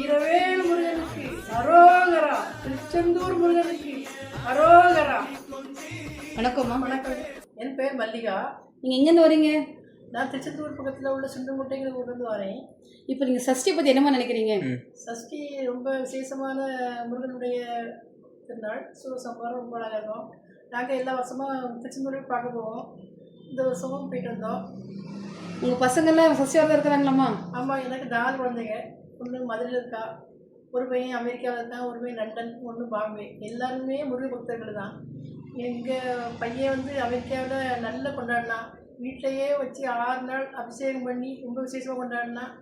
வீரவேல் முருகனுக்கு அரோகரா. திருச்செந்தூர் முருகனுக்கு அரோகரா. வணக்கம்மா. வணக்கம். என் பேர் மல்லிகா. நீங்கள் எங்கேருந்து வரீங்க? நான் திருச்செந்தூர் பக்கத்தில் உள்ள சுண்டமுட்டைங்கிற ஊர்லேருந்து வரேன். இப்போ நீங்கள் சஷ்டியை பற்றி என்னமா நினைக்கிறீங்க? சஷ்டி ரொம்ப விசேஷமான முருகனுடைய திருநாள். சூரசம்ஹாரம் ரொம்ப அழகாக இருக்கும். நாங்கள் எல்லா வருஷமும் திருச்செந்தூருக்கு பார்க்க போவோம். இந்த வருஷமும் போயிட்டு வந்தோம். உங்கள் பசங்கள்லாம் சஷ்டி விரதம் இருக்கிறாங்களாம்மா? ஆமாம், எனக்கு 4 குழந்தைங்க. ஒன்று மதுரையில் இருக்கா, ஒரு பையன் அமெரிக்காவில் இருக்கான், ஒரு பையன் லண்டன், ஒன்று பாம்பே. எல்லாருமே முருக பக்தர்கள் தான். எங்கள் பையன் வந்து அமெரிக்காவில் நல்லா கொண்டாடினான். வீட்டிலையே வச்சு 6 நாள் அபிஷேகம் பண்ணி ரொம்ப விசேஷமாக கொண்டாடினான்.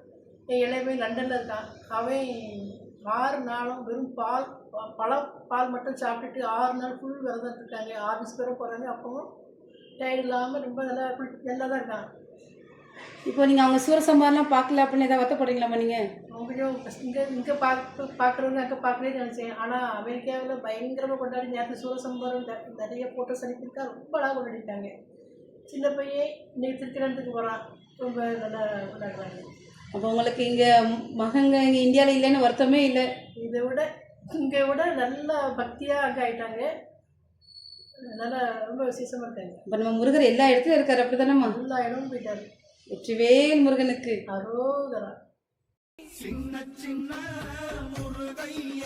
என் இளைய பையன் லண்டனில் இருக்கான். அவன் 6 நாளும் வெறும் பால் மட்டும் சாப்பிட்டுட்டு 6 நாள் ஃபுல் விரதம் இருக்காங்க. ஆஃபீஸ் பேர போகிறாங்க. அப்பவும் டயர்ட் இல்லாமல் ரொம்ப நல்லா தான் இருக்கான். இப்போ நீங்கள் அவங்க சூரசம்ஹாரம்லாம் பார்க்கல அப்படின்னு ஏதாவது வருத்தப்படுறீங்களாம்மா நீங்கள்? கொஞ்சம் இங்கே பார்க்குறவங்க அங்கே பார்க்கவே நினச்சேன். ஆனால் அமெரிக்காவில் பயங்கரமாக கொண்டாடி நேரத்தில் சூரசம்ஹாரம் நிறைய ஃபோட்டோஸ் அனுப்பியிருக்கா. ரொம்ப அழகாக கொண்டாடிட்டாங்க. சின்ன பையன் இன்னைக்கு திருக்கணத்துக்கு போகிறான். ரொம்ப நல்லா கொண்டாடுறாங்க. அப்போ உங்களுக்கு இங்கே மகங்க இங்கே இந்தியாவில் இல்லைன்னு வருத்தமே இல்லை? இங்கே விட நல்லா பக்தியாக அங்கே ஆகிட்டாங்க. நல்லா ரொம்ப விசேஷமாக இருக்காங்க. இப்போ நம்ம முருகர் எல்லா இடத்துலையும் இருக்கார், அப்படி தானேம்மா? எல்லா இடமும் போயிட்டாரு. வெற்றிவேல் முருகனுக்கு அரோகரா. சின்ன சின்ன முருகைய